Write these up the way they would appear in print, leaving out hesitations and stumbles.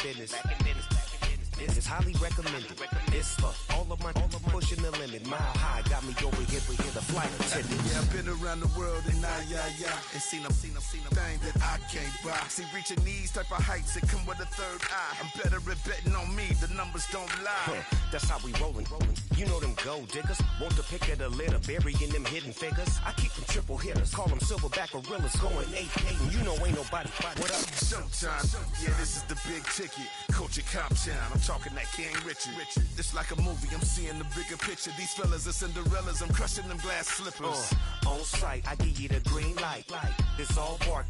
business. This is highly recommended. This for all of my pushing the limit. Mile high got me over here the flight attendant. Yeah, I've been around the world and and seen a thing that I can't buy. See, reaching these type of heights, it come with a third eye. I'm better at betting on me, the numbers don't lie. That's how we rollin'. You know them gold diggers, want to pick at a litter, burying them hidden figures. I keep them triple hitters, call them silverback gorillas, going 8-8, and you know ain't nobody. What up? Showtime. Yeah, this is the big ticket. Culture Cop Town. I'm talking that King Richard. It's like a movie. I'm seeing the bigger picture. These fellas are Cinderellas. I'm crushing them glass slippers. On sight, I give you the green light. This all bark.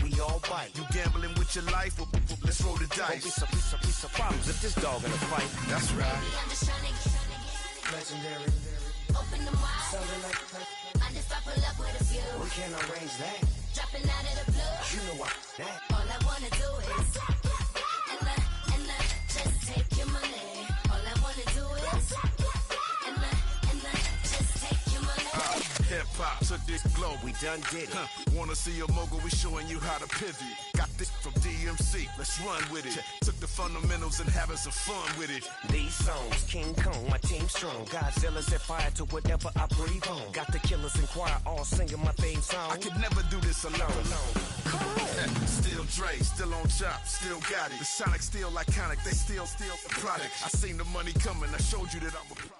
We all bite. You gambling with your life? Well, let's roll the dice. Piece of problems if this dog in a fight. That's right. I'm just trying to get Legendary. Open them wide. Sounding like I just I pull up with a few. we can't arrange that. Dropping out of the blue. You know what? That. All I wanna do is and just take your money. All I wanna do is and just take your money. Hip-hop took this globe. We done did it. Wanna see a mogul? We showing you how to pivot. Got this from DMC. Let's run with it. Took the fundamentals and having some fun with it. These songs, King Kong, my team strong. Godzilla set fire to whatever I breathe on. Got the killers in choir all singing my theme song. I could never do this alone. Still Dre, still on top, still got it. The Sonic still iconic, they still the product. I seen the money coming, I showed you that I'm a product.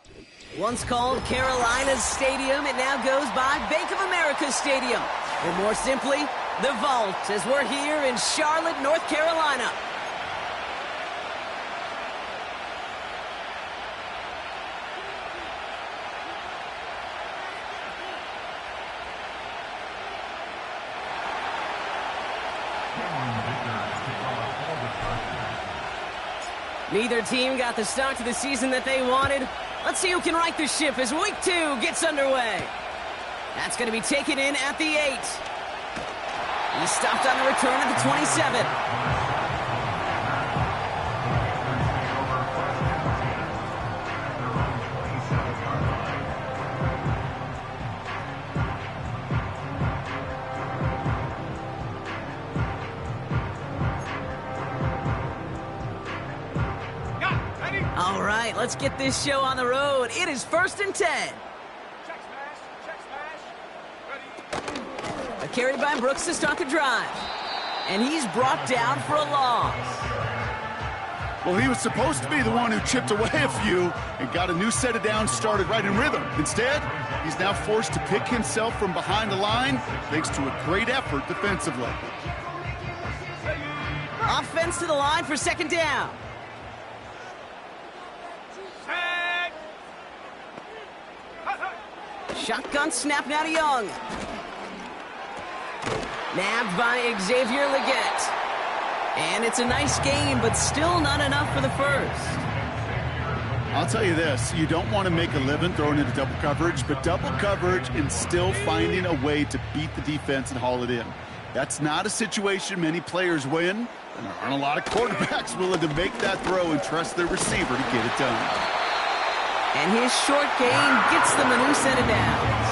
Once called Carolina's Stadium, it now goes by Bank of America Stadium. Or more simply, the Vault, as we're here in Charlotte, North Carolina. Neither team got the start to the season that they wanted. Let's see who can right the ship as week 2 gets underway. That's going to be taken in at the 8. He stopped on the return at the 27. All right, let's get this show on the road. It is 1st and 10. A carry by Brooks to start the drive. And he's brought down for a loss. Well, he was supposed to be the one who chipped away a few and got a new set of downs started right in rhythm. Instead, he's now forced to pick himself from behind the line thanks to a great effort defensively. Offense to the line for 2nd down. Shotgun snap now to Young. Nabbed by Xavier Leggett. And it's a nice game, but still not enough for the first. I'll tell you this, you don't want to make a living throwing into double coverage, but double coverage and still finding a way to beat the defense and haul it in. That's not a situation many players win, and there aren't a lot of quarterbacks willing to make that throw and trust their receiver to get it done. And his short game gets them a new set of downs.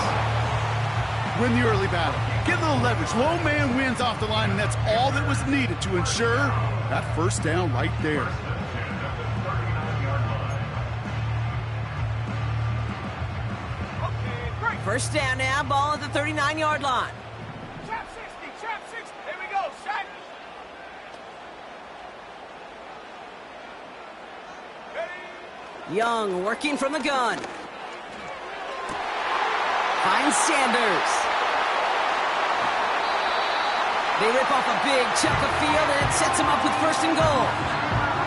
Win the early battle. Get a little leverage. Low man wins off the line, and that's all that was needed to ensure that 1st down right there. First down now, ball at the 39-yard line. Trap 60, here we go, set. Young working from the gun. Finds Sanders. They rip off a big chunk of field, and it sets him up with 1st and goal.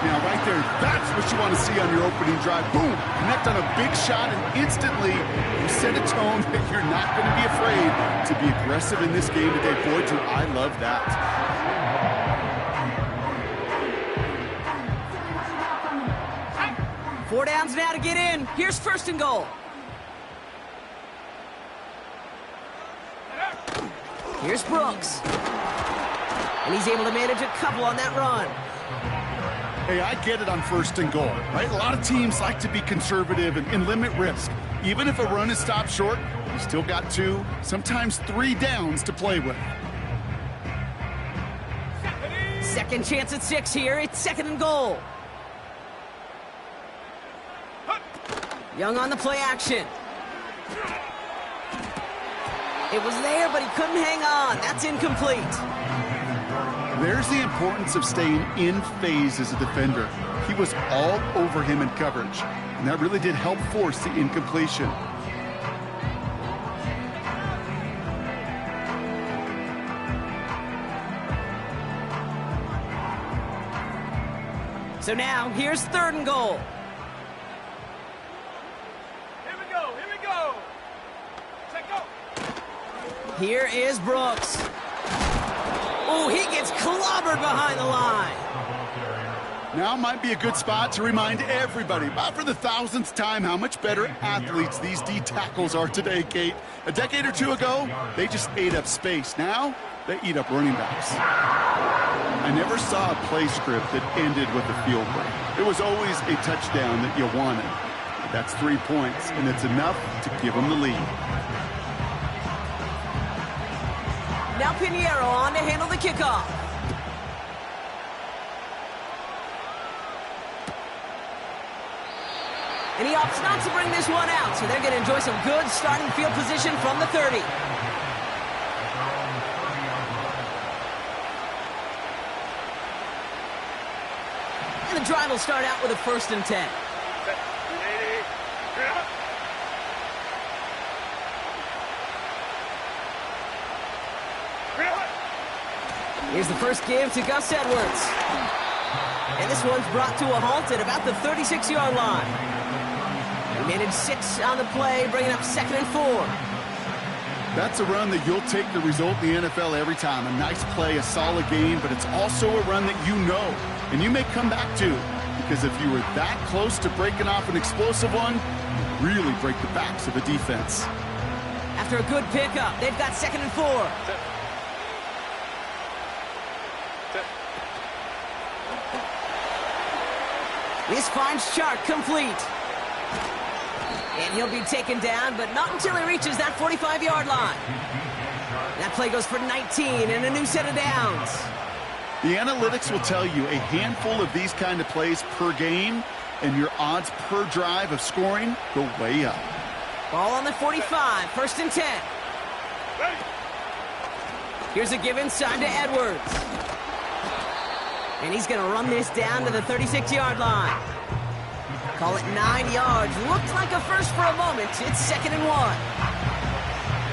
Now, right there, that's what you want to see on your opening drive. Boom! Connect on a big shot, and instantly you set a tone that you're not going to be afraid to be aggressive in this game today. Boy, do I love that. 4 downs now to get in. Here's 1st and goal. Here's Brooks. And he's able to manage a couple on that run. Hey, I get it on 1st and goal, right? A lot of teams like to be conservative and limit risk. Even if a run is stopped short, you still got 2, sometimes 3 downs to play with. Second chance at 6 here. It's 2nd and goal. Young on the play action. It was there, but he couldn't hang on. That's incomplete. There's the importance of staying in phase as a defender. He was all over him in coverage, and that really did help force the incompletion. So now, here's 3rd and goal. Here we go, here we go. Set go. Here is Brooks. Oh, he gets clobbered behind the line. Now might be a good spot to remind everybody, about for the 1000th time, how much better athletes these D tackles are today, Kate. A decade or two ago, they just ate up space. Now, they eat up running backs. I never saw a play script that ended with a field goal. It was always a touchdown that you wanted. That's 3 points, and it's enough to give them the lead. Now Pinheiro on to handle the kickoff. And he opts not to bring this one out, so they're going to enjoy some good starting field position from the 30. And the drive will start out with a 1st and 10. Here's the first give to Gus Edwards. And this one's brought to a halt at about the 36-yard line. He managed 6 on the play, bringing up 2nd and 4. That's a run that you'll take the result in the NFL every time. A nice play, a solid game, but it's also a run that you know, and you may come back to, because if you were that close to breaking off an explosive one, you really break the backs of a defense. After a good pickup, they've got 2nd and 4. This finds Chark complete. And he'll be taken down, but not until he reaches that 45-yard line. That play goes for 19 and a new set of downs. The analytics will tell you a handful of these kind of plays per game, and your odds per drive of scoring go way up. Ball on the 45, 1st and 10. Here's a give inside to Edwards. And he's going to run this down to the 36-yard line. Call it 9 yards. Looked like a first for a moment. It's 2nd and 1.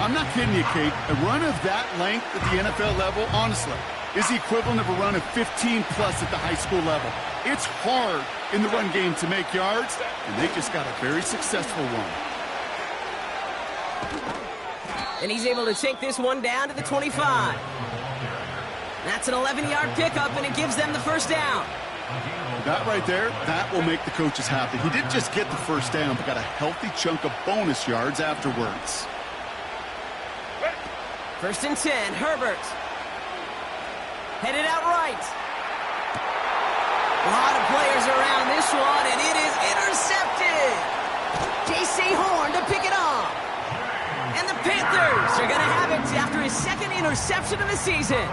I'm not kidding you, Kate. A run of that length at the NFL level, honestly, is the equivalent of a run of 15-plus at the high school level. It's hard in the run game to make yards, and they just got a very successful one. And he's able to take this one down to the 25. That's an 11-yard pickup, and it gives them the 1st down. That right there, that will make the coaches happy. He didn't just get the 1st down, but got a healthy chunk of bonus yards afterwards. 1st and 10, Herbert. Headed out right. A lot of players around this one, and it is intercepted. J.C. Horn to pick it off. And the Panthers are going to have it after his 2nd interception of the season.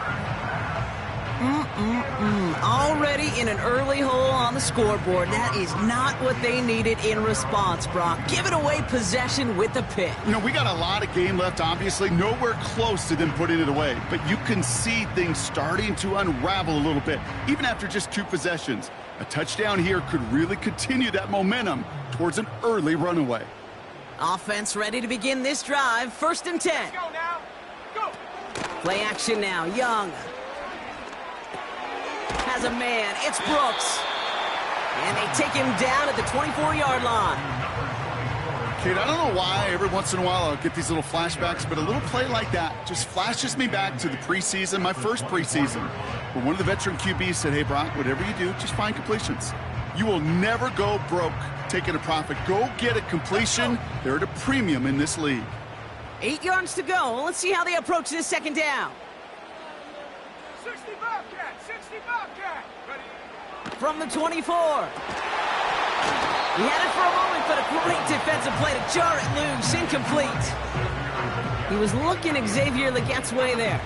Already in an early hole on the scoreboard. That is not what they needed in response, Brock. Giving away possession with the pick. You know, we got a lot of game left, obviously. Nowhere close to them putting it away. But you can see things starting to unravel a little bit, even after just 2 possessions. A touchdown here could really continue that momentum towards an early runaway. Offense ready to begin this drive. 1st and 10. Let's go now. Go. Play action now. Young has a man. It's Brooks. And they take him down at the 24-yard line. Kate, I don't know why every once in a while I'll get these little flashbacks, but a little play like that just flashes me back to the preseason, my first preseason, where one of the veteran QBs said, hey, Brock, whatever you do, just find completions. You will never go broke taking a profit. Go get a completion. They're at a premium in this league. 8 yards to go. Let's see how they approach this 2nd down. 60 Bobcat, 60 Bobcat. Ready? From the 24. He had it for a moment, but a great defensive play to jar it loose. Incomplete. He was looking Xavier Legette's way there.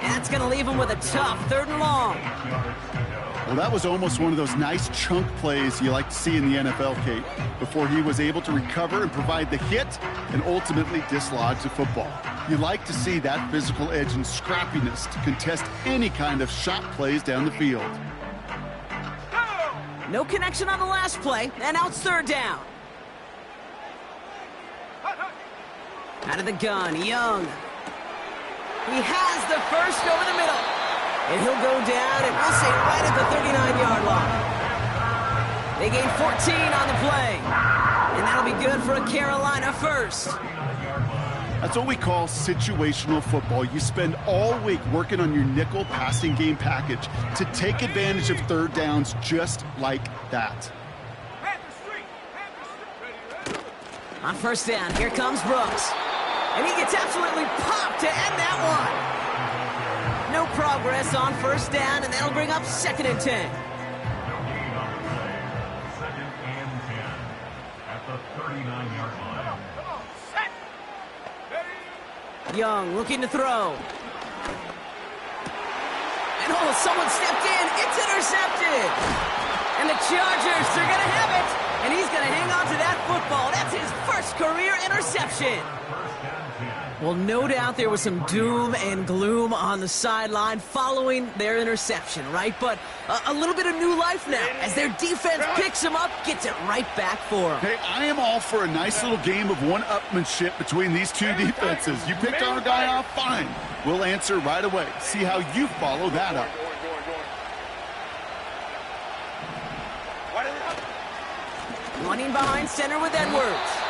And that's going to leave him with a tough 3rd and long. Well, that was almost one of those nice chunk plays you like to see in the NFL, Kate, before he was able to recover and provide the hit and ultimately dislodge the football. You like to see that physical edge and scrappiness to contest any kind of shot plays down the field. No connection on the last play, and now it's 3rd down. Out of the gun, Young. He has the first over the middle. And he'll go down, and we'll say right at the 39-yard line. They gain 14 on the play. And that'll be good for a Carolina first. That's what we call situational football. You spend all week working on your nickel passing game package to take advantage of 3rd downs just like that. On 1st down, here comes Brooks. And he gets absolutely popped to end that one. No progress on 1st down, and that'll bring up 2nd and 10. Young looking to throw. And someone stepped in. It's intercepted. And the Chargers are going to have it. And he's going to hang on to that football. That's his first career interception. Well, no doubt there was some doom and gloom on the sideline following their interception, right? But a little bit of new life now as their defense picks him up, gets it right back for him. Hey, I am all for a nice little game of one-upmanship between these two defenses. You picked our guy off, fine. We'll answer right away. See how you follow that up. Running behind center with Edwards.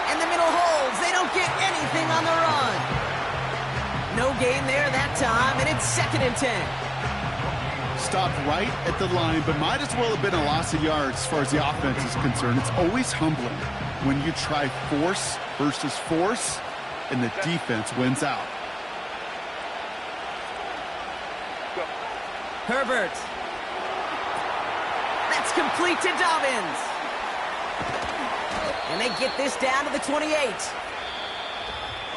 And the middle holds. They don't get anything on the run. No gain there that time, and it's 2nd and 10. Stopped right at the line, but might as well have been a loss of yards as far as the offense is concerned. It's always humbling when you try force versus force, and the defense wins out. Herbert. That's complete to Dobbins. And they get this down to the 28.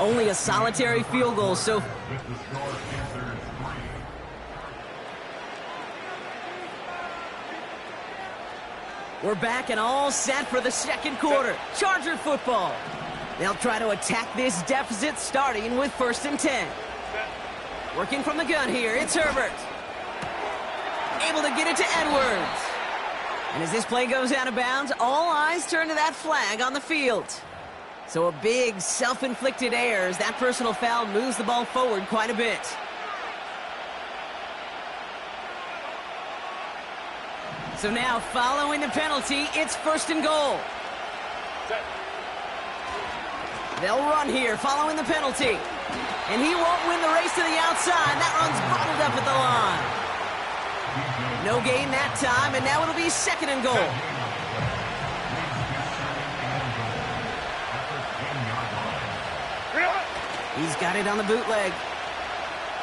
Only a solitary field goal, so... We're back and all set for the 2nd quarter. Charger football. They'll try to attack this deficit starting with 1st and 10. Working from the gun here, it's Herbert. Able to get it to Edwards. And as this play goes out of bounds, all eyes turn to that flag on the field. So a big self-inflicted error as that personal foul moves the ball forward quite a bit. So now, following the penalty, it's 1st and goal. They'll run here following the penalty. And he won't win the race to the outside. That run's bottled up at the line. No gain that time, and now it'll be 2nd and goal. He's got it on the bootleg.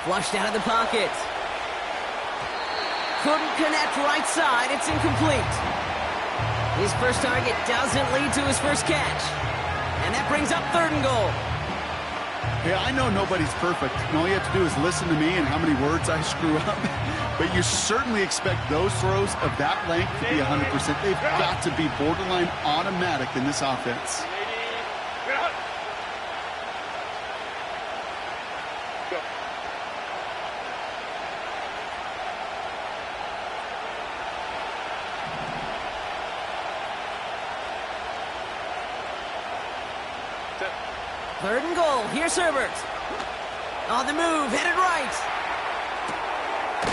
Flushed out of the pocket. Couldn't connect right side. It's incomplete. His first target doesn't lead to his first catch. And that brings up 3rd and goal. Hey, I know nobody's perfect, and all you have to do is listen to me and how many words I screw up. But you certainly expect those throws of that length to be 100%. They've got to be borderline automatic in this offense. Third and goal. Here's Herbert. On the move, headed right.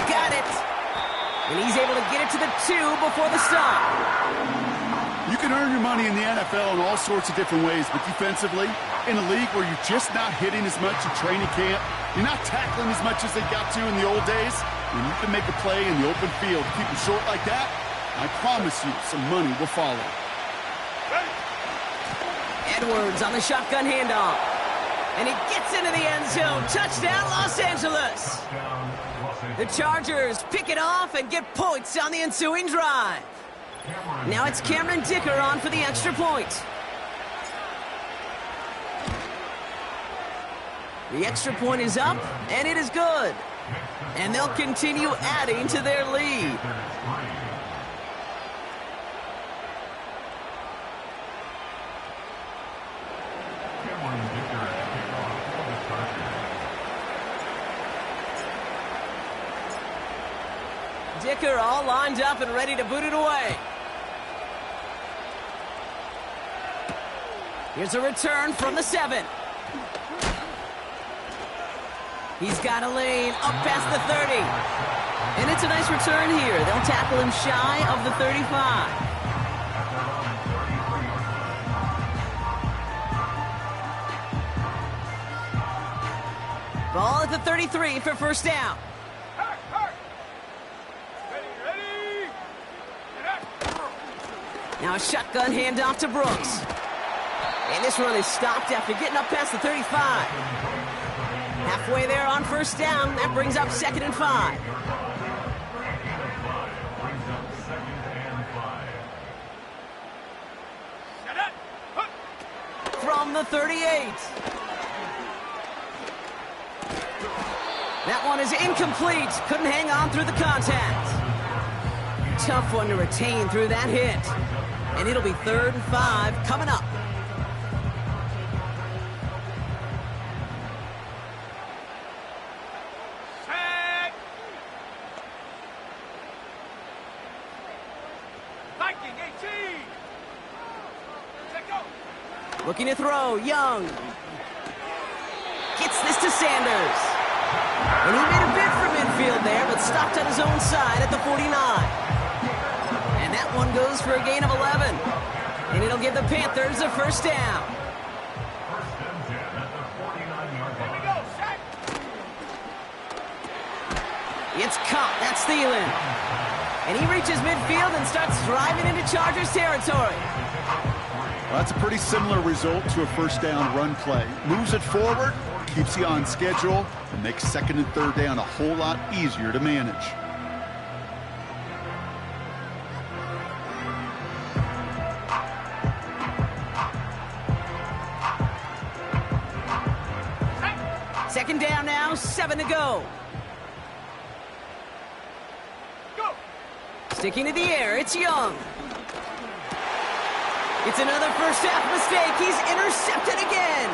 Got it. And he's able to get it to the 2 before the stop. You can earn your money in the NFL in all sorts of different ways, but defensively, in a league where you're just not hitting as much in training camp, you're not tackling as much as they got to in the old days, when you can make a play in the open field, keep it short like that, I promise you some money will follow. Edwards on the shotgun handoff. And he gets into the end zone. Touchdown, Los Angeles. The Chargers pick it off and get points on the ensuing drive. Now it's Cameron Dicker on for the extra point. The extra point is up, and it is good. And they'll continue adding to their lead. Dicker all lined up and ready to boot it away. Here's a return from the 7. He's got a lane up past the 30. And it's a nice return here. They'll tackle him shy of the 35. Ball at the 33 for first down. Now a shotgun handoff to Brooks. And this run is stopped after getting up past the 35. Halfway there on first down. That brings up 2nd and 5. From the 38. That one is incomplete. Couldn't hang on through the contact. Tough one to retain through that hit. And it'll be 3rd and 5 coming up. Set. Viking 18. Set go. Looking to throw, Young. Gets this to Sanders. And he made a bid for midfield there, but stopped on his own side at the 49. And that one goes for a gain of 11. And it'll give the Panthers a first down. Here we go. Set. It's caught. That's Thielen. And he reaches midfield and starts driving into Chargers territory. Well, that's a pretty similar result to a first down run play. Moves it forward, keeps you on schedule, and makes 2nd and 3rd down a whole lot easier to manage. Second down now, 7 to go. Go. Sticking to the air, it's Young. It's another first half mistake. He's intercepted again.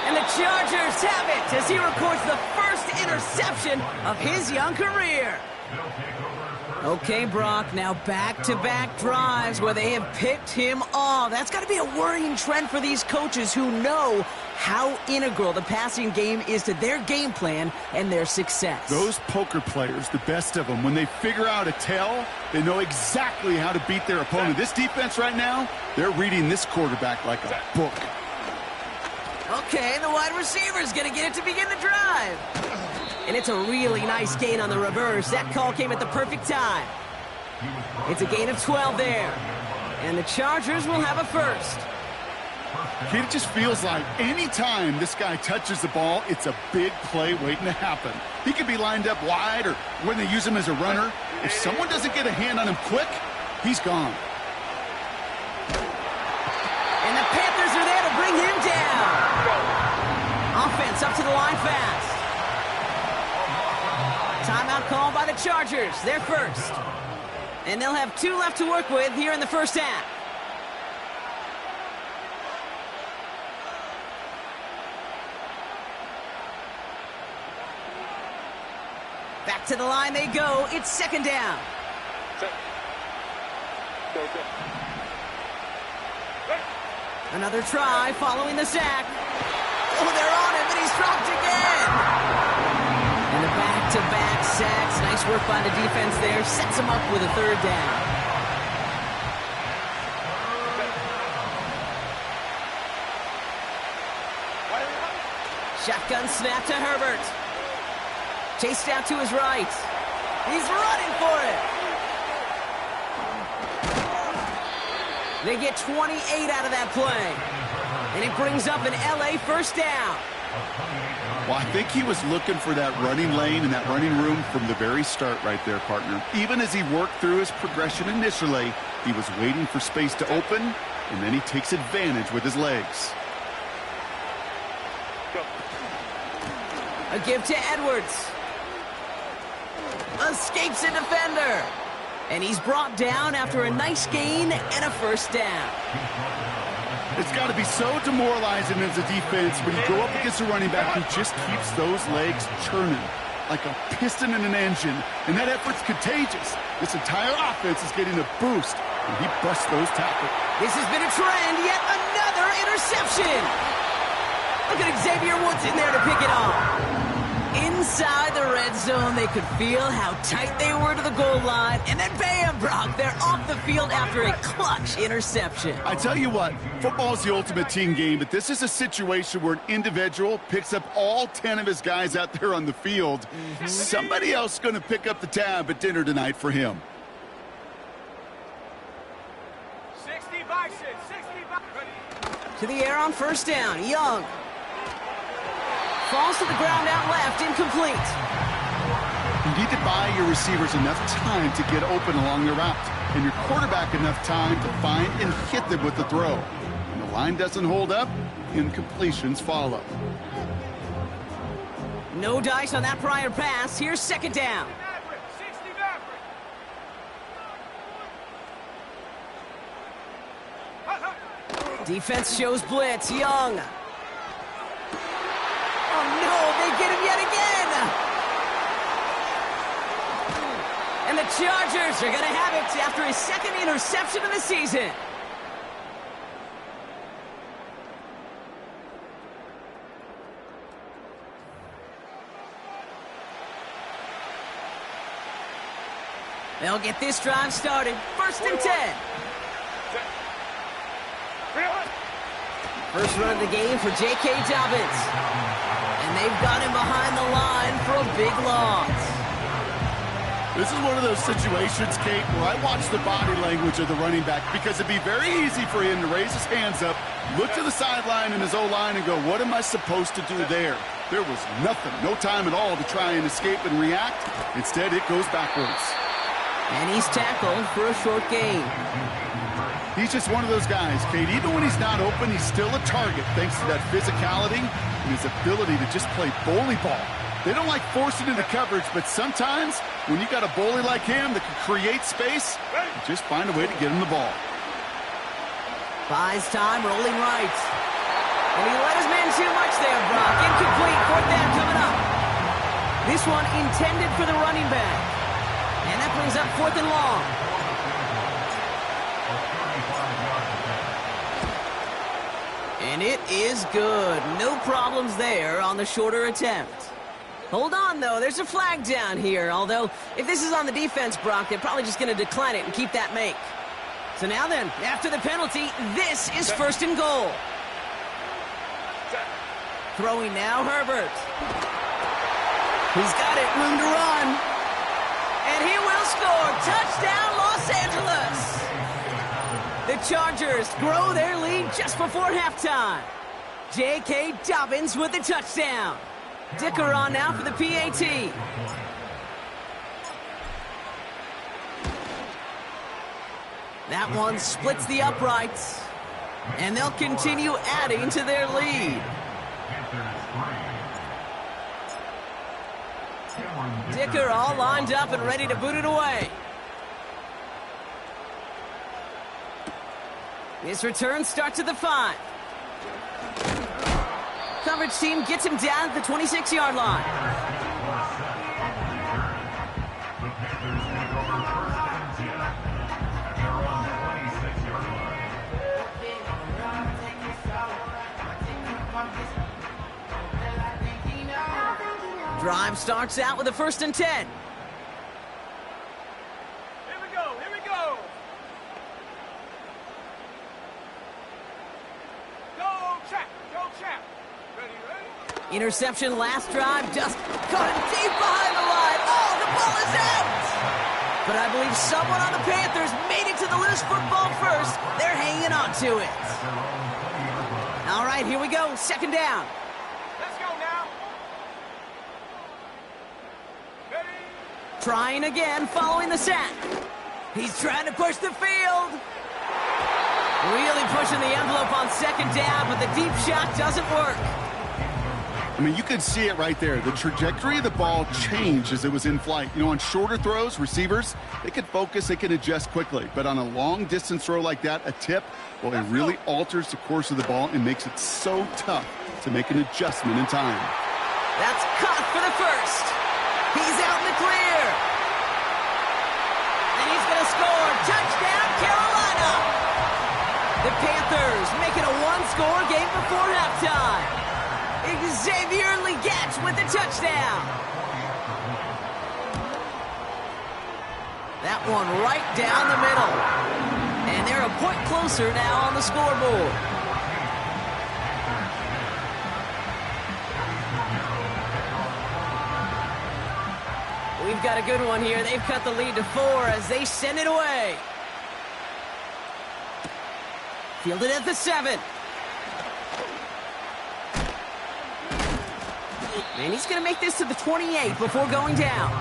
And the Chargers have it as he records the first interception of his young career. Okay, Brock, now back-to-back drives where they have picked him off. That's got to be a worrying trend for these coaches who know how integral the passing game is to their game plan and their success. Those poker players, the best of them, when they figure out a tell, they know exactly how to beat their opponent. This defense right now, they're reading this quarterback like a book. Okay, the wide receiver's going to get it to begin the drive. And it's a really nice gain on the reverse. That call came at the perfect time. It's a gain of 12 there. And the Chargers will have a first. It just feels like any time this guy touches the ball, it's a big play waiting to happen. He could be lined up wide or when they use him as a runner. If someone doesn't get a hand on him quick, he's gone. And the Panthers are there to bring him down. Offense up to the line fast. Timeout called by the Chargers. They're first. And they'll have 2 left to work with here in the first half. Back to the line they go. It's 2nd down. Another try following the sack. Oh, they're on him, and he's dropped again. And the back-to-back sacks. Nice work by the defense there. Sets him up with a 3rd down. Shotgun snap to Herbert. Chased out to his right. He's running for it. They get 28 out of that play. And it brings up an LA first down. Well, I think he was looking for that running lane and that running room from the very start right there, partner. Even as he worked through his progression initially, he was waiting for space to open, and then he takes advantage with his legs. A give to Edwards. escapes a defender. And he's brought down after a nice gain and a first down. It's got to be so demoralizing as a defense when you go up against a running back who just keeps those legs churning like a piston in an engine, and that effort's contagious. This entire offense is getting a boost, and he busts those tackles. This has been a trend, yet another interception. Look at Xavier Woods in there to pick it off. Inside the red zone, they could feel how tight they were to the goal line, and then bam, Brock, they're off the field after a clutch interception. I tell you what, football is the ultimate team game, but this is a situation where an individual picks up all 10 of his guys out there on the field. Somebody else is going to pick up the tab at dinner tonight for him. 60 by 6, 60 by... To the air on first down, Young. Falls to the ground out left, incomplete. You need to buy your receivers enough time to get open along the route, and your quarterback enough time to find and hit them with the throw. When the line doesn't hold up, incompletions follow. No dice on that prior pass. Here's second down. 60 Maverick. Defense shows blitz. Young. Oh, no, they get him yet again. And the Chargers are going to have it after his second interception of the season. They'll get this drive started. First and 10. First run of the game for J.K. Dobbins. And they've got him behind the line for a big loss. This is one of those situations, Kate, where I watch the body language of the running back because it'd be very easy for him to raise his hands up, look to the sideline and his O-line and go, what am I supposed to do there? There was nothing, no time at all to try and escape and react. Instead, it goes backwards. And he's tackled for a short gain. He's just one of those guys, Kate. Even when he's not open, he's still a target thanks to that physicality and his ability to just play bully ball. They don't like forcing into coverage, but sometimes when you got a bully like him that can create space, you just find a way to get him the ball. Buys time, rolling right. And he let his man too much there, Brock. Incomplete, fourth down coming up. This one intended for the running back. And that brings up fourth and long. And it is good. No problems there on the shorter attempt. Hold on, though. There's a flag down here. Although, if this is on the defense, Brock, they're probably just going to decline it and keep that make. So now then, after the penalty, this is first and goal. Throwing now, Herbert. He's got it. Room to run. And he will score. Touchdown, Los Angeles. The Chargers grow their lead just before halftime. J.K. Dobbins with the touchdown. Dicker on now for the PAT. That one splits the uprights. And they'll continue adding to their lead. Dicker all lined up and ready to boot it away. His return starts at the 5. Coverage team gets him down at the 26-yard line. Drive starts out with a first and 10. Interception last drive, just caught him deep behind the line. Oh, the ball is out! But I believe someone on the Panthers made it to the loose football first. They're hanging on to it. All right, here we go. Second down. Let's go now. Ready? Trying again, following the sack. He's trying to push the field. Really pushing the envelope on second down, but the deep shot doesn't work. I mean, you could see it right there. The trajectory of the ball changed as it was in flight. You know, on shorter throws, receivers, they can focus, they can adjust quickly. But on a long-distance throw like that, a tip, well, it really alters the course of the ball and makes it so tough to make an adjustment in time. That's caught for the first. He's out in the clear. And he's going to score. Touchdown, Carolina. The Panthers make it a one-score game before halftime. Xavier Legette with the touchdown. That one right down the middle. And they're a point closer now on the scoreboard. We've got a good one here. They've cut the lead to 4 as they send it away. Fielded at the 7. And he's going to make this to the 28 before going down.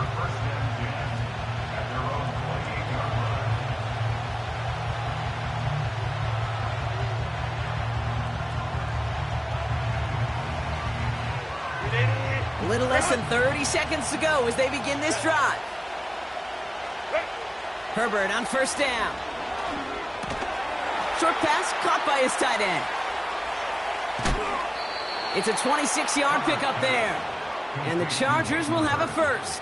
A little less than 30 seconds to go as they begin this drive. Herbert on first down. Short pass caught by his tight end. It's a 26-yard pickup there. And the Chargers will have a first.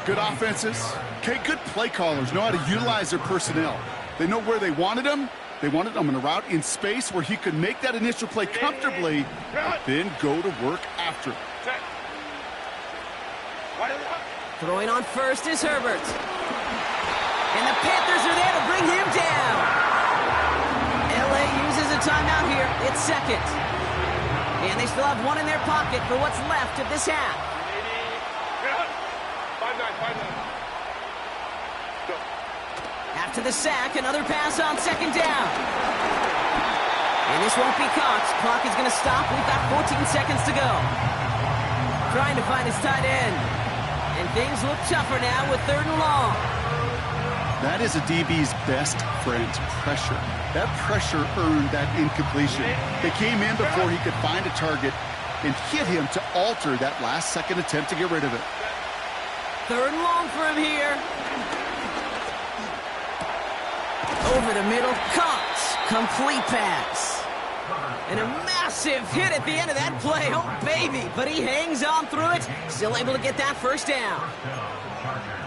Good offenses. Okay, good play callers know how to utilize their personnel. They know where they wanted them. They wanted him in a route in space where he could make that initial play comfortably, then go to work after. Throwing on first is Herbert. And the Panthers are there to bring him down. LA uses a timeout here. It's second. And they still have one in their pocket for what's left of this half. 5-9. After the sack, another pass on second down. And this won't be caught. Clock is going to stop. We've got 14 seconds to go. Trying to find his tight end. And things look tougher now with 3rd and long. That is a DB's best friend, pressure. That pressure earned that incompletion. They came in before he could find a target and hit him to alter that last-second attempt to get rid of it. 3rd and long for him here. Over the middle, caught. Complete pass. And a massive hit at the end of that play. Oh, baby. But he hangs on through it. Still able to get that first down.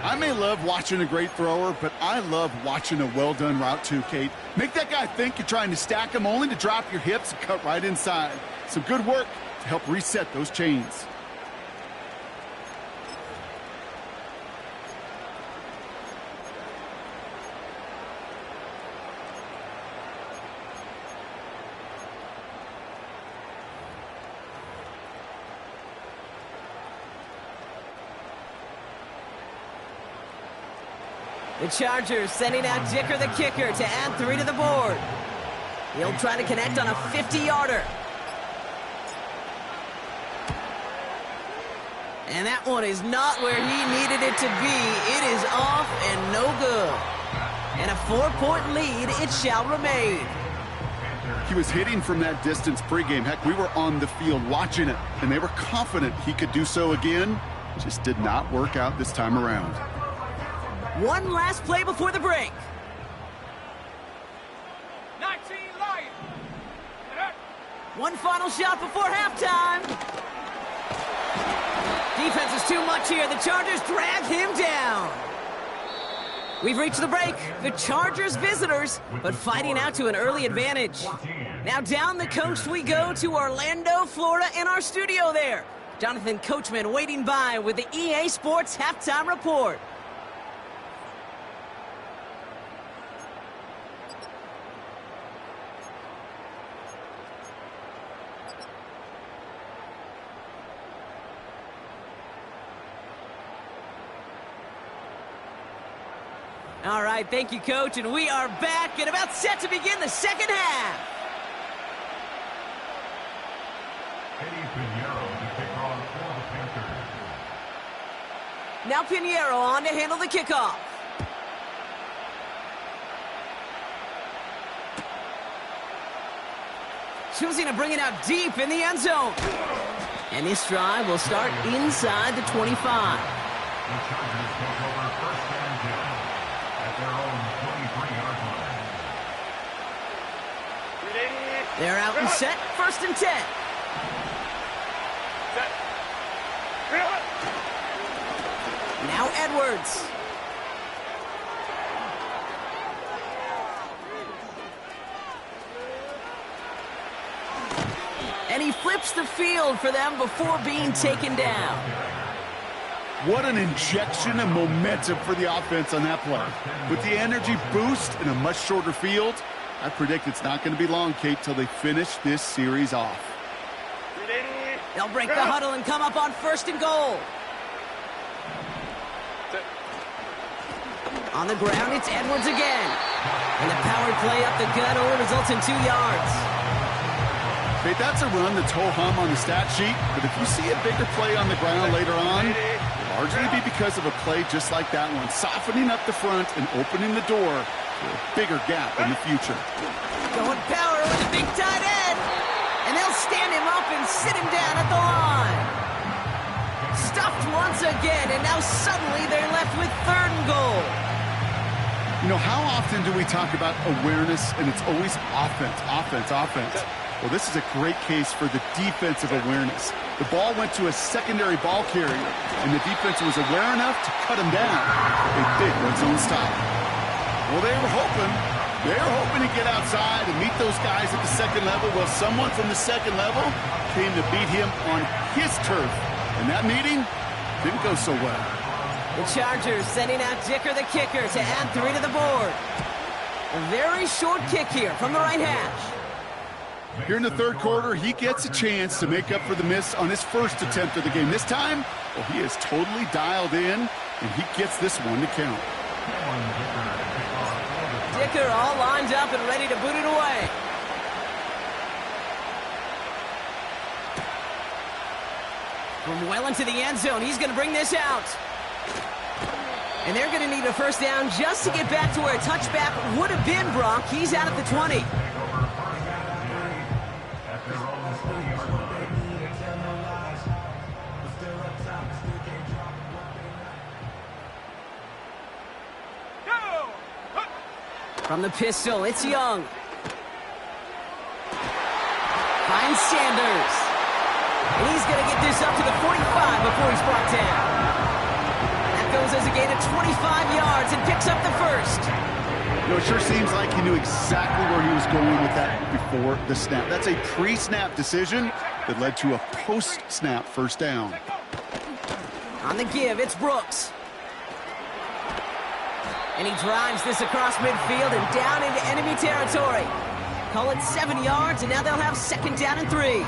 I may love watching a great thrower, but I love watching a well-done route too, Kate. Make that guy think you're trying to stack him only to drop your hips and cut right inside. Some good work to help reset those chains. The Chargers sending out Dicker the kicker to add 3 to the board. He'll try to connect on a 50-yarder. And that one is not where he needed it to be. It is off and no good. And a 4-point lead, it shall remain. He was hitting from that distance pregame. Heck, we were on the field watching it, and they were confident he could do so again. Just did not work out this time around. One last play before the break. 19 Lions. One final shot before halftime. Defense is too much here. The Chargers drag him down. We've reached the break. The Chargers visitors, but fighting out to an early advantage. Now down the coast we go to Orlando, Florida, in our studio there. Jonathan Coachman waiting by with the EA Sports Halftime Report. All right, thank you, Coach, and we are back and about set to begin the second half. Now Pinheiro on to handle the kickoff. Choosing to bring it out deep in the end zone. And this drive will start inside the 25. The Chargers take over first and 10 at their own 23-yard line. They're out and set, first and 10. Now Edwards. And he flips the field for them before being taken down. What an injection of momentum for the offense on that play. With the energy boost in a much shorter field, I predict it's not going to be long, Kate, till they finish this series off. They'll break the huddle and come up on first and goal. On the ground, it's Edwards again. And the power play up the gut only results in 2 yards. Okay, that's a run that's ho-hum on the stat sheet, but if you see a bigger play on the ground later on, it'll largely be because of a play just like that one, softening up the front and opening the door for a bigger gap in the future. Going power with a big tight end. And they'll stand him up and sit him down at the line. Stuffed once again, and now suddenly they're left with third and goal. You know, how often do we talk about awareness, and it's always offense, offense, offense? Well, this is a great case for the defensive awareness. The ball went to a secondary ball carrier, and the defense was aware enough to cut him down. A big red zone stop. Well, they were hoping to get outside and meet those guys at the second level. Well, someone from the second level came to beat him on his turf. And that meeting didn't go so well. The Chargers sending out Dicker the kicker to add 3 to the board. A very short kick here from the right hash. Here in the third quarter, he gets a chance to make up for the miss on his first attempt of the game. This time, well, he is totally dialed in, and he gets this one to count. Dicker all lined up and ready to boot it away. From well into the end zone, he's going to bring this out. And they're going to need a first down just to get back to where a touchback would have been, Brock. He's out at the 20. From the pistol, it's Young. Finds Sanders. And he's going to get this up to the 45 before he's brought down. That goes as a gain of 25 yards and picks up the first. You know, it sure seems like he knew exactly where he was going with that before the snap. That's a pre-snap decision that led to a post-snap first down. On the give, it's Brooks. And he drives this across midfield and down into enemy territory. Call it 7 yards, and now they'll have second down and 3.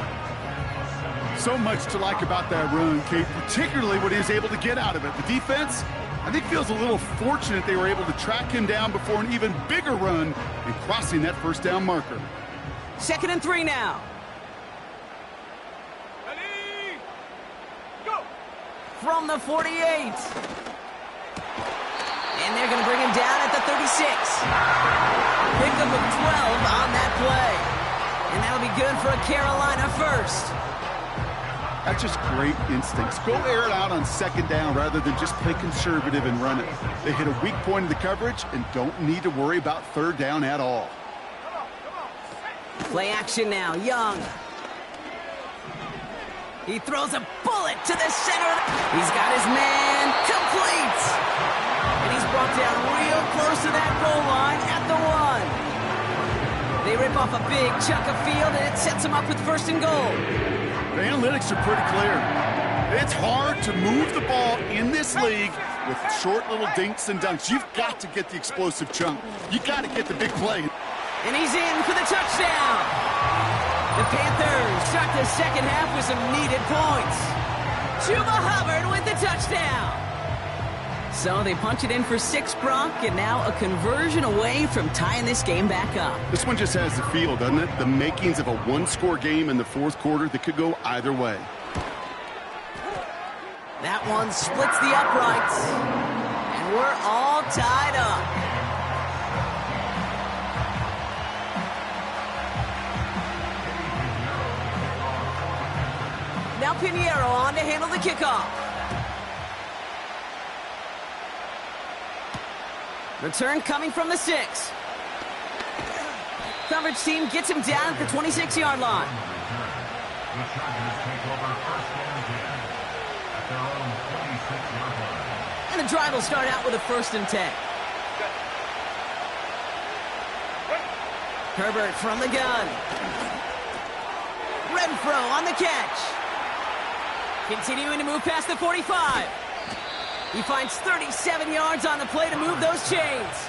So much to like about that run, Kate, particularly what he was able to get out of it. The defense, I think, feels a little fortunate they were able to track him down before an even bigger run and crossing that first down marker. Second and 3 now. Ready, go! From the 48. And they're going to bring him down at the 36. Pickup of 12 on that play. And that'll be good for a Carolina first. That's just great instincts. Go air it out on second down rather than just play conservative and run it. They hit a weak point in the coverage and don't need to worry about third down at all. Play action now, Young. He throws a bullet to the center. He's got his man complete. And he's brought down real close to that goal line at the 1. They rip off a big chunk of field, and it sets them up with first and goal. The analytics are pretty clear. It's hard to move the ball in this league with short little dinks and dunks. You've got to get the explosive chunk. You got to get the big play. And he's in for the touchdown. The Panthers start the second half with some needed points. Chuba Hubbard with the touchdown. So they punch it in for 6, Brock, and now a conversion away from tying this game back up. This one just has the feel, doesn't it? The makings of a one-score game in the fourth quarter that could go either way. That one splits the uprights, and we're all tied up. Now Pinheiro on to handle the kickoff. Return coming from the 6. Coverage team gets him down at the 26-yard line. The Chargers take over first and 10 at their own 26-yard line. And the drive will start out with a 1st and 10. Herbert from the gun. Renfro on the catch. Continuing to move past the 45. He finds 37 yards on the play to move those chains.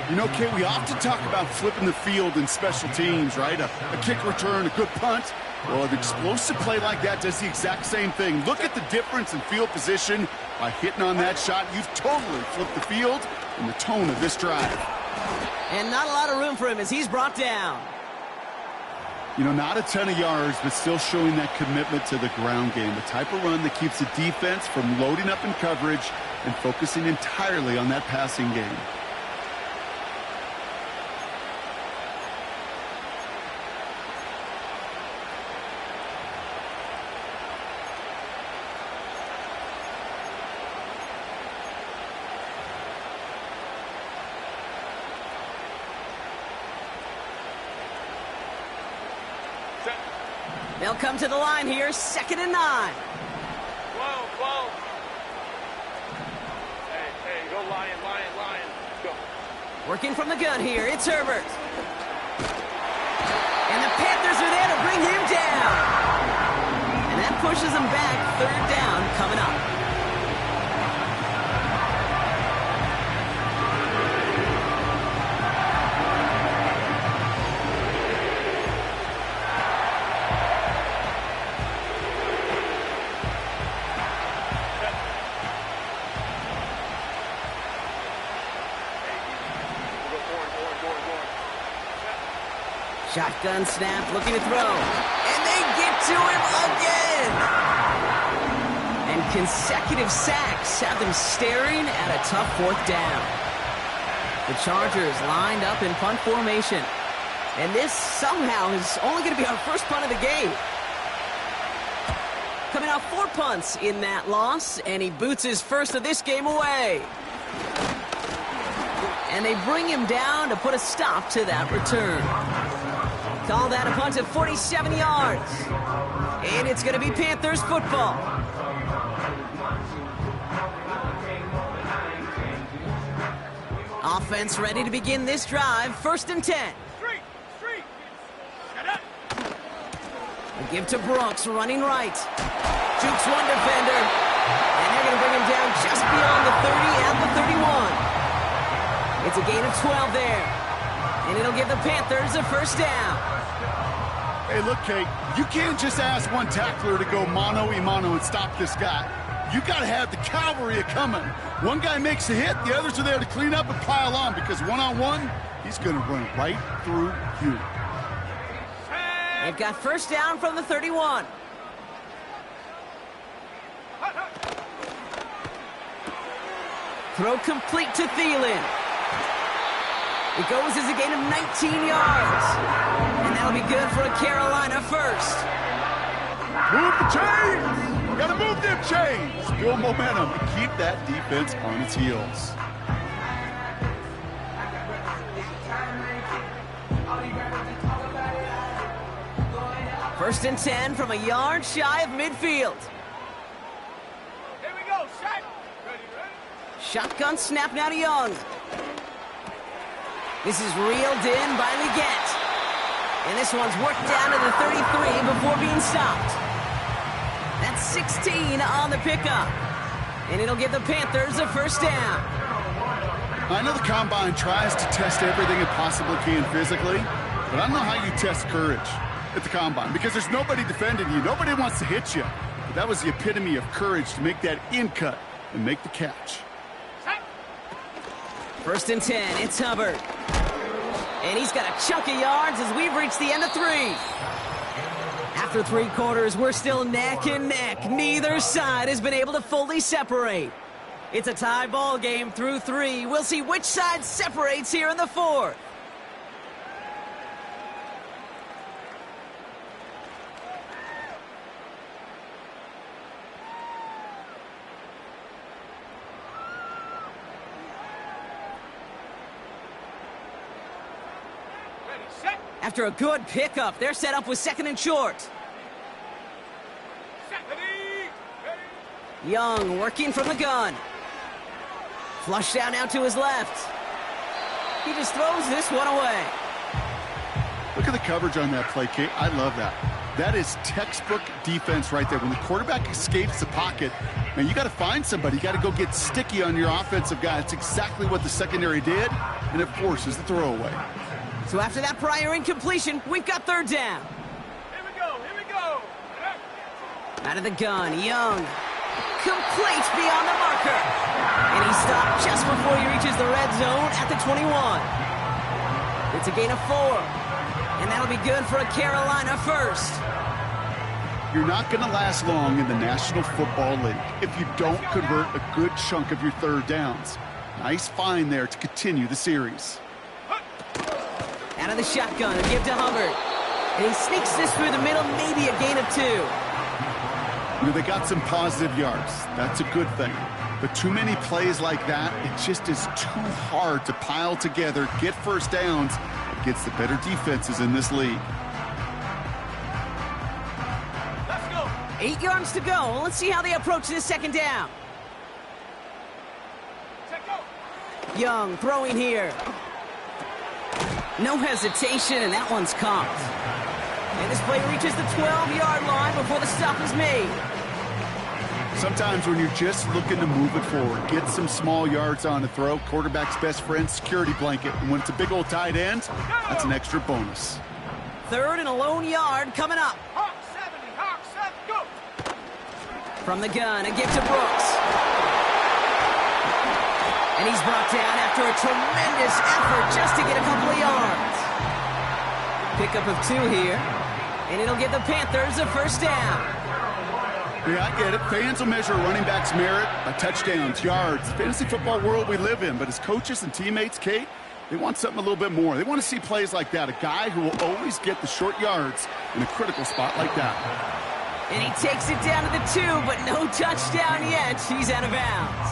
You know, Kate, we often talk about flipping the field in special teams, right? A kick return, a good punt. Well, an explosive play like that does the exact same thing. Look at the difference in field position. By hitting on that shot, you've totally flipped the field and the tone of this drive. And not a lot of room for him as he's brought down. You know, not a ton of yards, but still showing that commitment to the ground game. The type of run that keeps the defense from loading up in coverage and focusing entirely on that passing game. They'll come to the line here, 2nd and 9. Whoa. Hey, go Lion. Go. Working from the gun here, it's Herbert. And the Panthers are there to bring him down. And that pushes him back, 3rd down coming up. Shotgun snap, looking to throw. And they get to him again! And consecutive sacks have them staring at a tough 4th down. The Chargers lined up in punt formation. And this somehow is only going to be our first punt of the game. Coming off 4 punts in that loss, and he boots his first of this game away. And they bring him down to put a stop to that return. Call that a punt of 47 yards. And it's going to be Panthers football. Offense ready to begin this drive. 1st and 10. Street. Shut up. They give to Brooks, running right. Jukes one defender. And they're going to bring him down just beyond the 30 at the 31. It's a gain of 12 there. And it'll give the Panthers a 1st down. Hey, look, Kate, you can't just ask one tackler to go mano-a-mano and stop this guy. You got to have the cavalry coming. One guy makes a hit, the others are there to clean up and pile on, because one-on-one, he's going to run right through you. They've got 1st down from the 31. Throw complete to Thielen. It goes as a gain of 19 yards. And that'll be good for a Carolina 1st. Move the chains! Gotta move them chains! Build momentum to keep that defense on its heels. First and 10 from a yard shy of midfield. Here we go, shot. Ready? Shotgun snap now to Young. This is reeled in by Leggett. And this one's worked down to the 33 before being stopped. That's 16 on the pickup. And it'll give the Panthers a 1st down. I know the Combine tries to test everything it possibly can physically, but I don't know how you test courage at the Combine, because there's nobody defending you. Nobody wants to hit you. But that was the epitome of courage to make that in cut and make the catch. 1st and 10, it's Hubbard. And he's got a chunk of yards as we've reached the end of 3. After 3 quarters, we're still neck and neck. Neither side has been able to fully separate. It's a tie ball game through 3. We'll see which side separates here in the 4th. Ready, set. After a good pickup, they're set up with 2nd and short. Set. Ready. Ready. Young working from the gun. Flush down now to his left. He just throws this one away. Look at the coverage on that play, Kate. I love that. That is textbook defense right there. When the quarterback escapes the pocket, man, you got to find somebody. You got to go get sticky on your offensive guy. It's exactly what the secondary did, and it forces the throwaway. So after that prior incompletion, we've got 3rd down. Here we go. Here we go. Out of the gun, Young. Complete beyond the marker. And he stopped just before he reaches the red zone at the 21. It's a gain of 4. And that'll be good for a Carolina first. You're not going to last long in the National Football League if you don't convert a good chunk of your 3rd downs. Nice find there to continue the series. Out of the shotgun, a give to Hubbard. And he sneaks this through the middle, maybe a gain of 2. You know, they got some positive yards. That's a good thing. But too many plays like that, it just is too hard to pile together, get 1st downs against the better defenses in this league. Let's go. 8 yards to go. Let's see how they approach this 2nd down. Set, go. Young throwing here. No hesitation, and that one's caught. And this play reaches the 12-yard line before the stop is made. Sometimes when you're just looking to move it forward, get some small yards on the throw, quarterback's best friend, security blanket. And when it's a big old tight end, that's an extra bonus. 3rd and a lone yard coming up. Hawk 70. Hawk 7. Go. From the gun, a give to Brooks. And he's brought down after a tremendous effort just to get a couple of yards. Pickup of 2 here. And it'll give the Panthers a 1st down. Yeah, I get it. Fans will measure a running back's merit by touchdowns, yards, the fantasy football world we live in. But as coaches and teammates, Kate, they want something a little bit more. They want to see plays like that. A guy who will always get the short yards in a critical spot like that. And he takes it down to the 2, but no touchdown yet. He's out of bounds.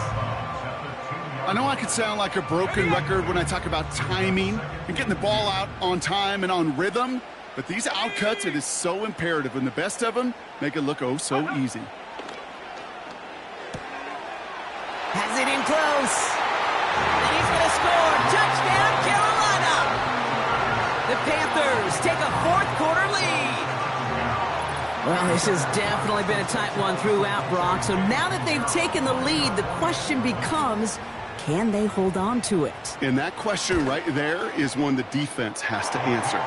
I know I could sound like a broken record when I talk about timing and getting the ball out on time and on rhythm. But these outcuts, it is so imperative, and the best of them make it look oh so easy. Has it in close. And he's going to score. Touchdown, Carolina. The Panthers take a 4th quarter lead. Well, this has definitely been a tight one throughout, Brock. So now that they've taken the lead, the question becomes, can they hold on to it? And that question right there is one the defense has to answer.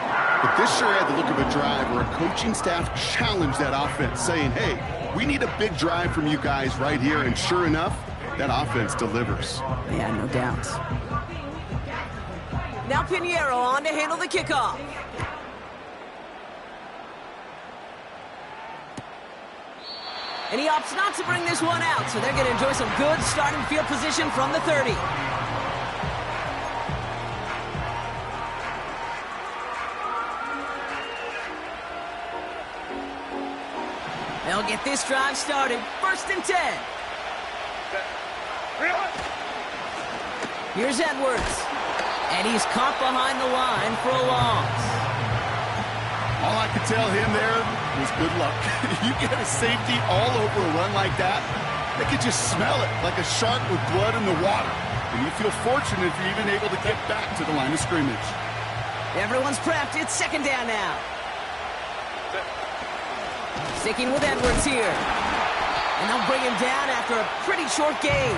But this sure had the look of a drive where a coaching staff challenged that offense, saying, hey, we need a big drive from you guys right here. And sure enough, that offense delivers. Yeah, no doubt. Now Pinheiro on to handle the kickoff. And he opts not to bring this one out, so they're going to enjoy some good starting field position from the 30. They'll get this drive started. 1st and 10. Here's Edwards. And he's caught behind the line for a loss. All I could tell him there was good luck. You get a safety all over a run like that, they could just smell it like a shark with blood in the water. And you feel fortunate if you're even able to get back to the line of scrimmage. Everyone's prepped. It's 2nd down now. Sticking with Edwards here. And they'll bring him down after a pretty short gain.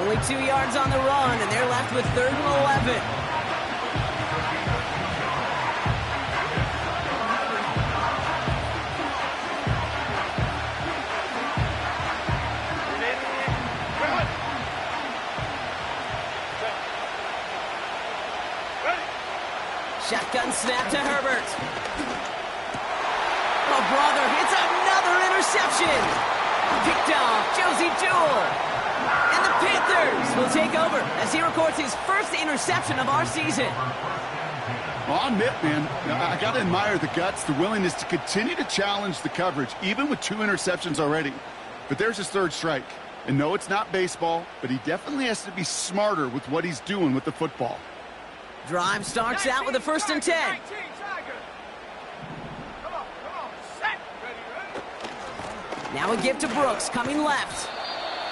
Only 2 yards on the run, and they're left with 3rd and 11. Shotgun snap to Herbert. Oh, brother, it's another interception. Picked off Josie Jewell. And the Panthers will take over as he records his 1st interception of our season. Well, I'll admit, man, I got to admire the guts, the willingness to continue to challenge the coverage, even with 2 interceptions already. But there's his 3rd strike. And no, it's not baseball, but he definitely has to be smarter with what he's doing with the football. Drive starts out with a 1st and 10. 19, Tigers. Come on, set. Ready. Now a give to Brooks, coming left.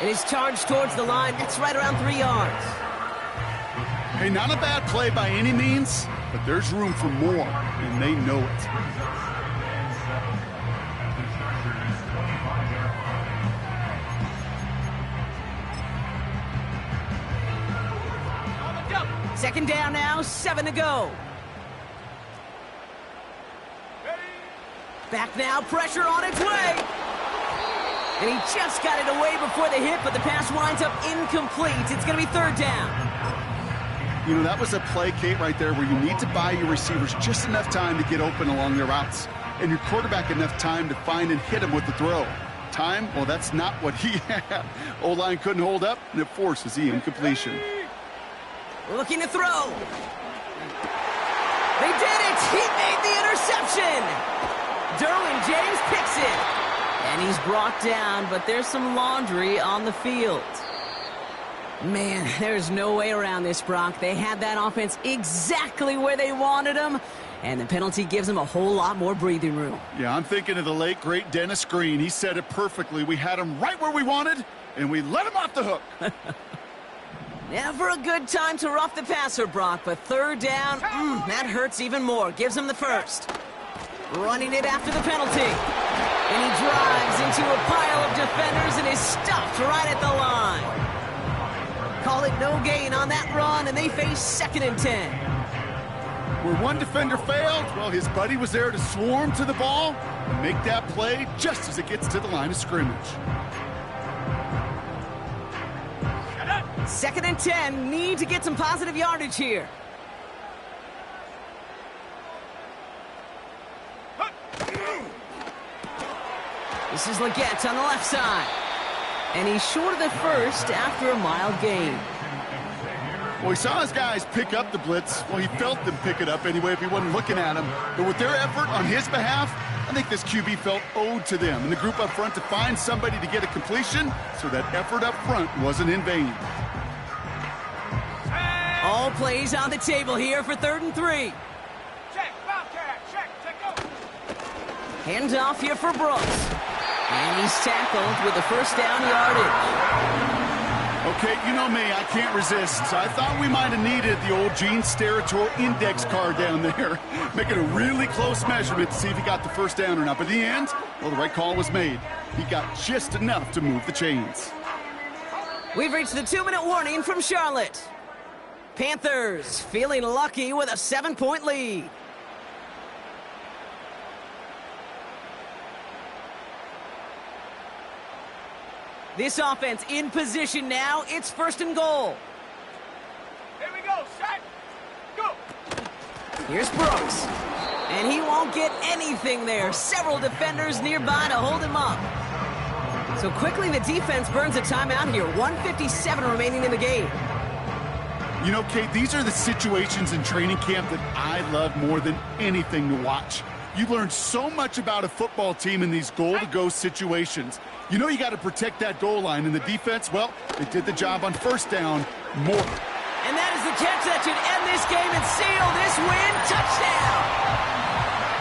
It is charged towards the line. That's right around 3 yards. Hey, not a bad play by any means, but there's room for more, and they know it. Second down now, 7 to go. Back now, pressure on its way. And he just got it away before the hit, but the pass winds up incomplete. It's going to be 3rd down. You know, that was a play, Kate, right there where you need to buy your receivers just enough time to get open along their routes, and your quarterback enough time to find and hit him with the throw. Time? Well, that's not what he had. O-line couldn't hold up, and it forces the incompletion. Looking to throw. They did it! He made the interception! Derwin James picks it. And he's brought down, but there's some laundry on the field. Man, there's no way around this, Brock. They had that offense exactly where they wanted them, and the penalty gives them a whole lot more breathing room. Yeah, I'm thinking of the late, great Dennis Green. He said it perfectly. We had him right where we wanted, and we let him off the hook. Never a good time to rough the passer, Brock, but 3rd down, that hurts even more. Gives him the 1st. Running it after the penalty. And he drives into a pile of defenders and is stopped right at the line. Call it no gain on that run, and they face 2nd and 10. Where one defender failed, well, his buddy was there to swarm to the ball and make that play just as it gets to the line of scrimmage. 2nd and 10, need to get some positive yardage here. This is Leggett on the left side. And he's short of the 1st after a mild gain. Well, he saw his guys pick up the blitz. Well, he felt them pick it up anyway if he wasn't looking at him. But with their effort on his behalf, I think this QB felt owed to them and the group up front to find somebody to get a completion, so that effort up front wasn't in vain. All plays on the table here for 3rd and 3. Check, Bobcat, check, go. Handoff here for Brooks. And he's tackled with the 1st down yardage. Okay, you know me, I can't resist. So I thought we might have needed the old Gene Steratore index card down there, making a really close measurement to see if he got the 1st down or not. But in the end, well, the right call was made. He got just enough to move the chains. We've reached the 2-minute warning from Charlotte. Panthers feeling lucky with a 7-point lead. This offense in position now. It's 1st and goal. Here we go, set, go. Here's Brooks. And he won't get anything there. Several defenders nearby to hold him up. So quickly the defense burns a timeout here. 1:57 remaining in the game. You know, Kate, these are the situations in training camp that I love more than anything to watch. You learn so much about a football team in these goal-to-go situations. You know you got to protect that goal line, and the defense, well, they did the job on 1st down more. And that is the catch that should end this game and seal this win. Touchdown!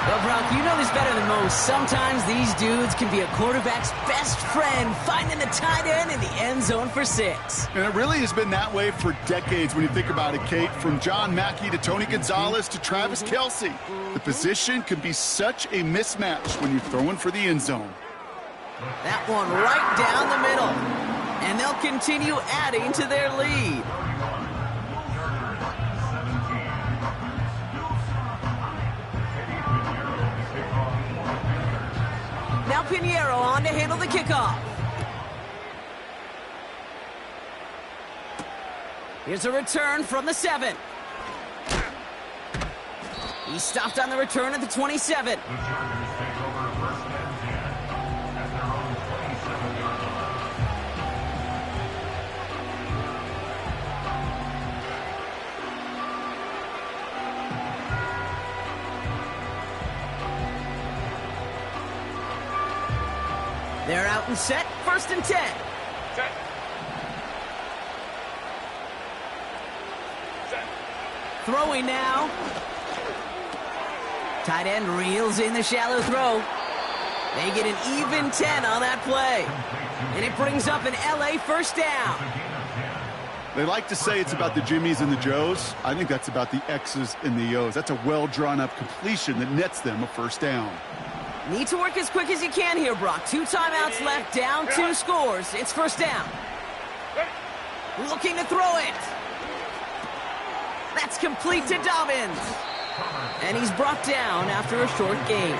Well, Brock, you know this better than most. Sometimes these dudes can be a quarterback's best friend, finding the tight end in the end zone for 6. And it really has been that way for decades when you think about it, Kate. From John Mackey to Tony Gonzalez to Travis Kelce. The position can be such a mismatch when you're throwing for the end zone. That one right down the middle. And they'll continue adding to their lead. Now Pinheiro on to handle the kickoff. Here's a return from the 7. He stopped on the return at the 27. They're out and set, 1st and 10. Set. Set. Throwing now. Tight end reels in the shallow throw. They get an even 10 on that play. And it brings up an LA first down. They like to say it's about the Jimmies and the Joes. I think that's about the X's and the O's. That's a well-drawn-up completion that nets them a first down. Need to work as quick as you can here, Brock. 2 timeouts left, down 2 scores. It's first down. Looking to throw it. That's complete to Dobbins. And he's brought down after a short gain.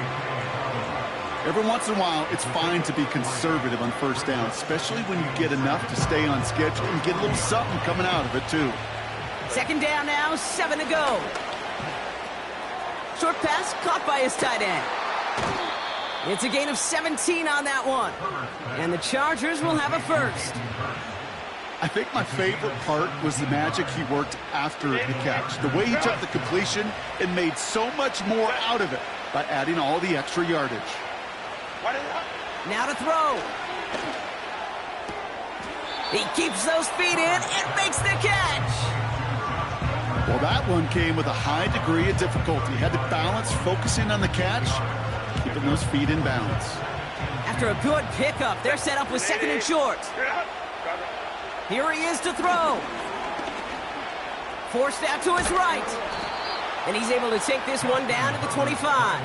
Every once in a while, it's fine to be conservative on first down, especially when you get enough to stay on schedule and get a little something coming out of it, too. Second down now, 7 to go. Short pass caught by his tight end. It's a gain of 17 on that one. And the Chargers will have a first. I think my favorite part was the magic he worked after the catch. The way he took the completion and made so much more out of it by adding all the extra yardage. Now to throw. He keeps those feet in and makes the catch. Well, that one came with a high degree of difficulty. Had to balance focusing on the catch, keeping those feet in bounds. After a good pickup, they're set up with second and short. Here he is to throw. Forced out to his right. And he's able to take this one down to the 25.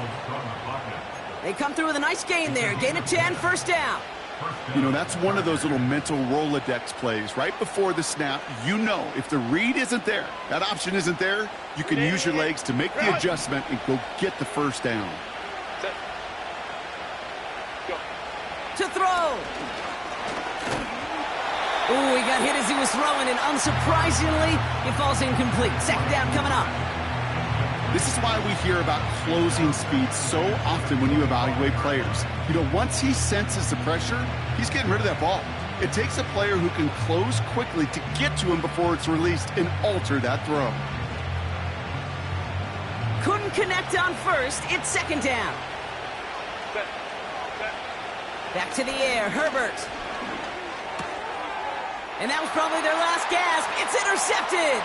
They come through with a nice gain there. Gain of 10, first down. You know, that's one of those little mental Rolodex plays. Right before the snap, you know if the read isn't there, that option isn't there, you can use your legs to make the adjustment and go get the first down. To throw. Ooh, he got hit as he was throwing, and unsurprisingly, it falls incomplete. Second down coming up. This is why we hear about closing speed so often when you evaluate players. You know, once he senses the pressure, he's getting rid of that ball. It takes a player who can close quickly to get to him before it's released and alter that throw. Couldn't connect on first. It's second down. Back to the air, Herbert. And that was probably their last gasp. It's intercepted.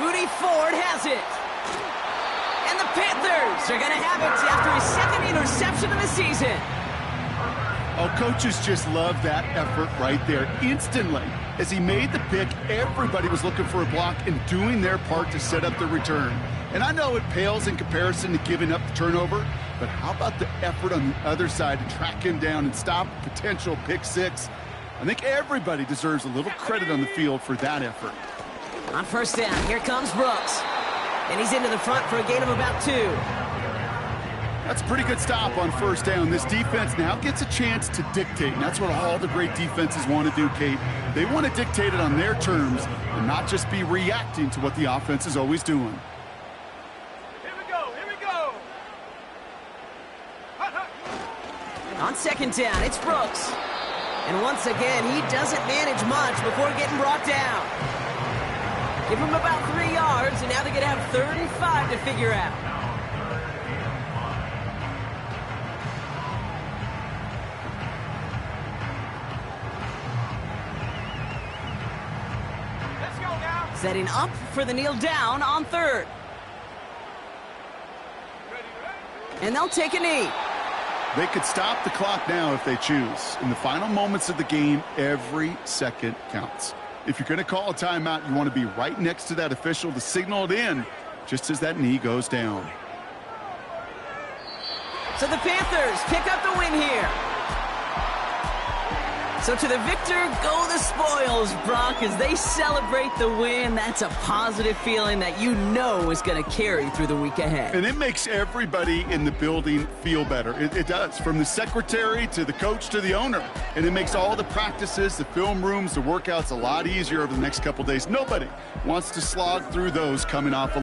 Rudy Ford has it. And the Panthers are going to have it after his second interception of the season. Oh, coaches just love that effort right there. Instantly, as he made the pick, everybody was looking for a block and doing their part to set up the return. And I know it pales in comparison to giving up the turnover, but how about the effort on the other side to track him down and stop a potential pick six? I think everybody deserves a little credit on the field for that effort. On first down, here comes Brooks. And he's into the front for a gain of about 2. That's a pretty good stop on first down. This defense now gets a chance to dictate, and that's what all the great defenses want to do, Kate. They want to dictate it on their terms and not just be reacting to what the offense is always doing. Here we go, here we go. On second down, it's Brooks. And once again, he doesn't manage much before getting brought down. Give him about 3 yards, and now they're going to have 3rd and 5 to figure out. Let's go now. Setting up for the kneel down on 3rd. And they'll take a knee. They could stop the clock now if they choose. In the final moments of the game, every second counts. If you're going to call a timeout, you want to be right next to that official to signal it in just as that knee goes down. So the Panthers pick up the win here. So to the victor go the spoils, Brock, as they celebrate the win. That's a positive feeling that you know is going to carry through the week ahead. And it makes everybody in the building feel better. It does, from the secretary to the coach to the owner. And it makes all the practices, the film rooms, the workouts a lot easier over the next couple days. Nobody wants to slog through those coming off a